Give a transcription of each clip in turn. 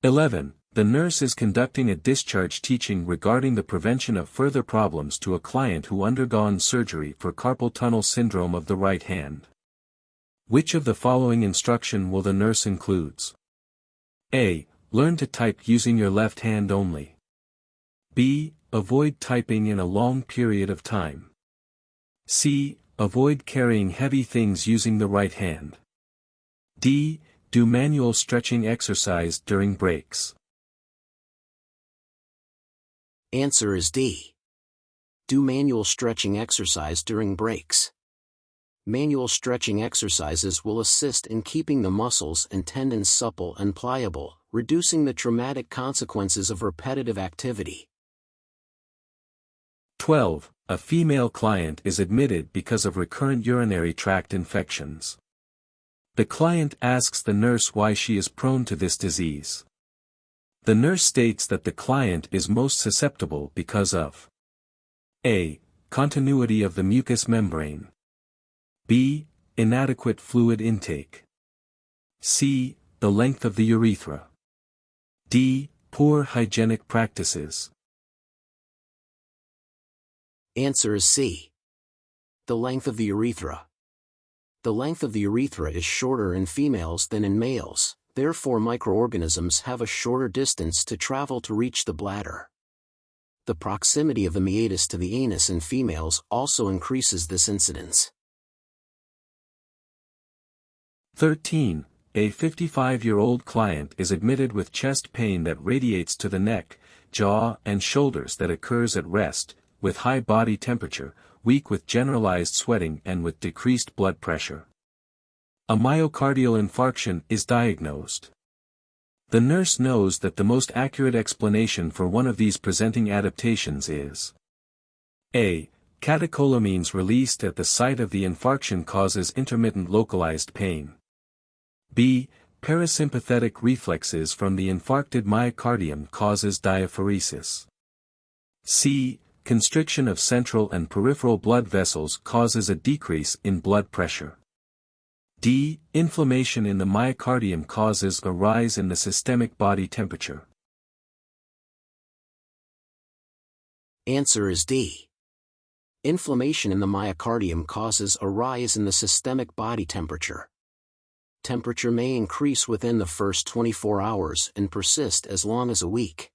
11. The nurse is conducting a discharge teaching regarding the prevention of further problems to a client who undergone surgery for carpal tunnel syndrome of the right hand. Which of the following instruction will the nurse includes? A. Learn to type using your left hand only. B. Avoid typing in a long period of time. C. Avoid carrying heavy things using the right hand. D. Do manual stretching exercise during breaks. Answer is D. Do manual stretching exercise during breaks. Manual stretching exercises will assist in keeping the muscles and tendons supple and pliable, reducing the traumatic consequences of repetitive activity. 12. A female client is admitted because of recurrent urinary tract infections. The client asks the nurse why she is prone to this disease. The nurse states that the client is most susceptible because of A. Continuity of the mucous membrane. B. Inadequate fluid intake. C. The length of the urethra. D. Poor hygienic practices. Answer is C. The length of the urethra. The length of the urethra is shorter in females than in males, therefore microorganisms have a shorter distance to travel to reach the bladder. The proximity of the meatus to the anus in females also increases this incidence. 13. A 55-year-old client is admitted with chest pain that radiates to the neck, jaw, and shoulders that occurs at rest, with high body temperature, weak with generalized sweating and with decreased blood pressure. A myocardial infarction is diagnosed. The nurse knows that the most accurate explanation for one of these presenting adaptations is A. Catecholamines released at the site of the infarction causes intermittent localized pain. B. Parasympathetic reflexes from the infarcted myocardium causes diaphoresis. C. Constriction of central and peripheral blood vessels causes a decrease in blood pressure. D. Inflammation in the myocardium causes a rise in the systemic body temperature. Answer is D. Inflammation in the myocardium causes a rise in the systemic body temperature. Temperature may increase within the first 24 hours and persist as long as a week.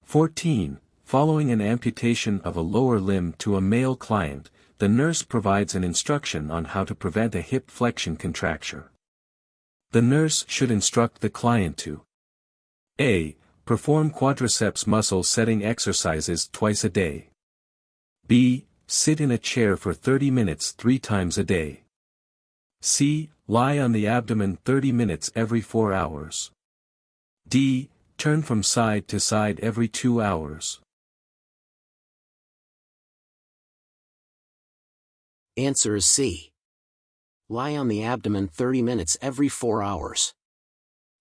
14. Following an amputation of a lower limb to a male client, the nurse provides an instruction on how to prevent a hip flexion contracture. The nurse should instruct the client to A. Perform quadriceps muscle setting exercises twice a day. B. Sit in a chair for 30 minutes 3 times a day. C. Lie on the abdomen 30 minutes every 4 hours. D. Turn from side to side every 2 hours. Answer is C. Lie on the abdomen 30 minutes every 4 hours.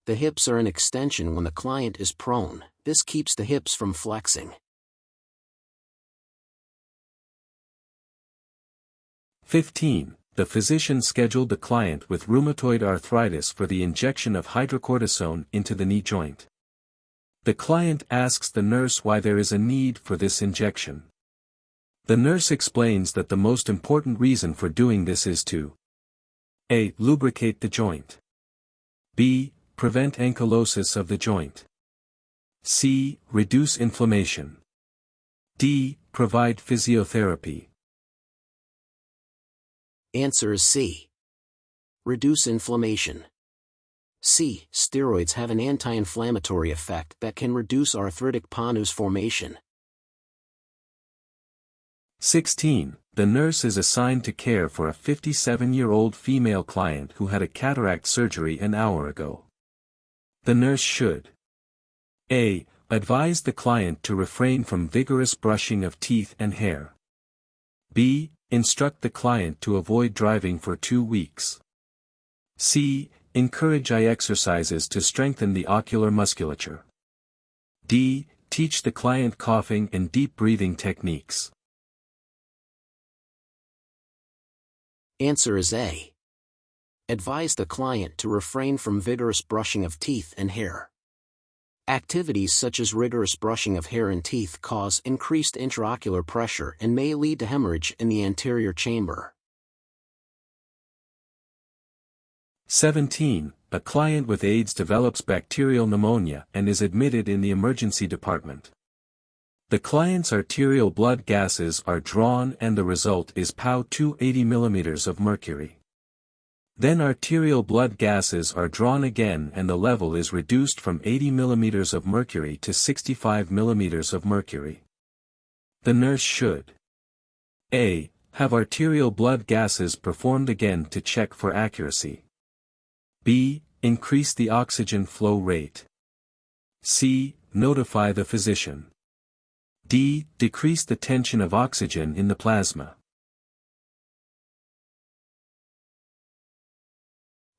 The hips are an extension when the client is prone. This keeps the hips from flexing. 15. The physician scheduled the client with rheumatoid arthritis for the injection of hydrocortisone into the knee joint. The client asks the nurse why there is a need for this injection. The nurse explains that the most important reason for doing this is to A. Lubricate the joint. B. Prevent ankylosis of the joint. C. Reduce inflammation. D. Provide physiotherapy. Answer is C. Reduce inflammation. C. Steroids have an anti-inflammatory effect that can reduce arthritic pannus formation. 16. The nurse is assigned to care for a 57-year-old female client who had a cataract surgery an hour ago. The nurse should A. Advise the client to refrain from vigorous brushing of teeth and hair. B. Instruct the client to avoid driving for 2 weeks. C. Encourage eye exercises to strengthen the ocular musculature. D. Teach the client coughing and deep breathing techniques. Answer is A. Advise the client to refrain from vigorous brushing of teeth and hair. Activities such as rigorous brushing of hair and teeth cause increased intraocular pressure and may lead to hemorrhage in the anterior chamber. 17. A client with AIDS develops bacterial pneumonia and is admitted in the emergency department. The client's arterial blood gases are drawn and the result is Pau 80 mm of mercury. Then arterial blood gases are drawn again and the level is reduced from 80 mm of mercury to 65 mm of mercury. The nurse should A. Have arterial blood gases performed again to check for accuracy. B. Increase the oxygen flow rate. C. Notify the physician. D. Decrease the tension of oxygen in the plasma.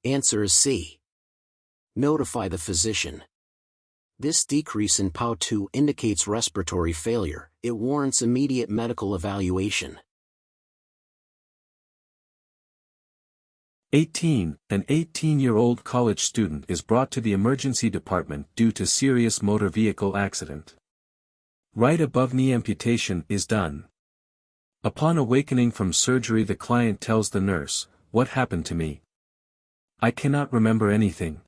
Answer is C. Notify the physician. This decrease in Pau indicates respiratory failure. It warrants immediate medical evaluation. 18. An 18-year-old college student is brought to the emergency department due to serious motor vehicle accident. Right above knee amputation is done. Upon awakening from surgery, the client tells the nurse, "What happened to me? I cannot remember anything."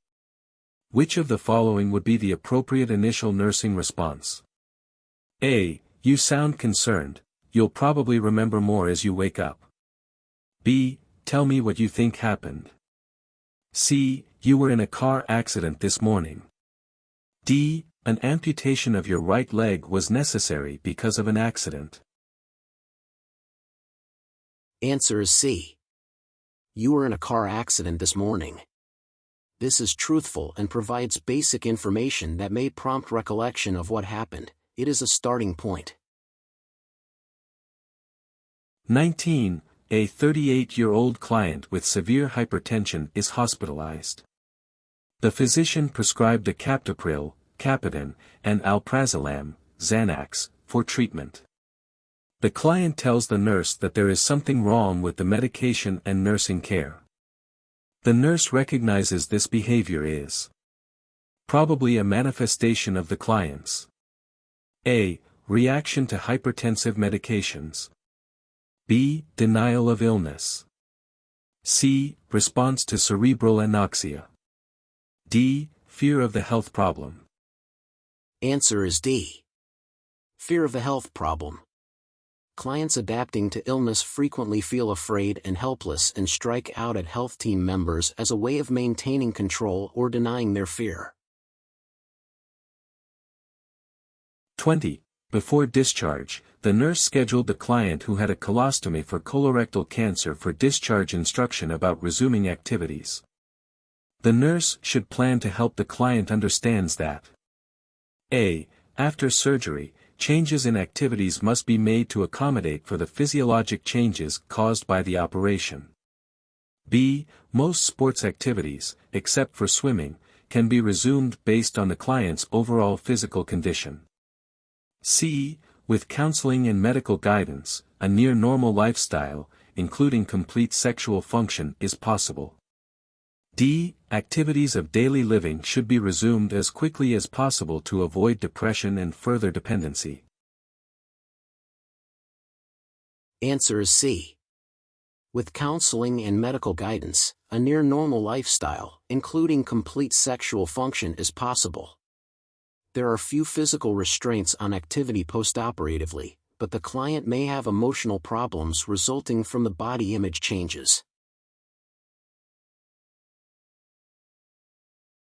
Which of the following would be the appropriate initial nursing response? A. You sound concerned. You'll probably remember more as you wake up. B. Tell me what you think happened. C. You were in a car accident this morning. D. An amputation of your right leg was necessary because of an accident. Answer is C. You were in a car accident this morning. This is truthful and provides basic information that may prompt recollection of what happened. It is a starting point. 19. A 38-year-old client with severe hypertension is hospitalized. The physician prescribed a Captopril, Capoten, and Alprazolam, Xanax, for treatment. The client tells the nurse that there is something wrong with the medication and nursing care. The nurse recognizes this behavior is probably a manifestation of the client's A. Reaction to hypertensive medications. B. Denial of illness. C. Response to cerebral anoxia. D. Fear of the health problem. Answer is D. Fear of the health problem. Clients adapting to illness frequently feel afraid and helpless and strike out at health team members as a way of maintaining control or denying their fear. 20. Before discharge, the nurse scheduled the client who had a colostomy for colorectal cancer for discharge instruction about resuming activities. The nurse should plan to help the client understands that A. After surgery, changes in activities must be made to accommodate for the physiologic changes caused by the operation. B. Most sports activities, except for swimming, can be resumed based on the client's overall physical condition. C. With counseling and medical guidance, a near-normal lifestyle, including complete sexual function, is possible. D. Activities of daily living should be resumed as quickly as possible to avoid depression and further dependency. Answer is C. With counseling and medical guidance, a near-normal lifestyle, including complete sexual function, is possible. There are few physical restraints on activity postoperatively, but the client may have emotional problems resulting from the body image changes.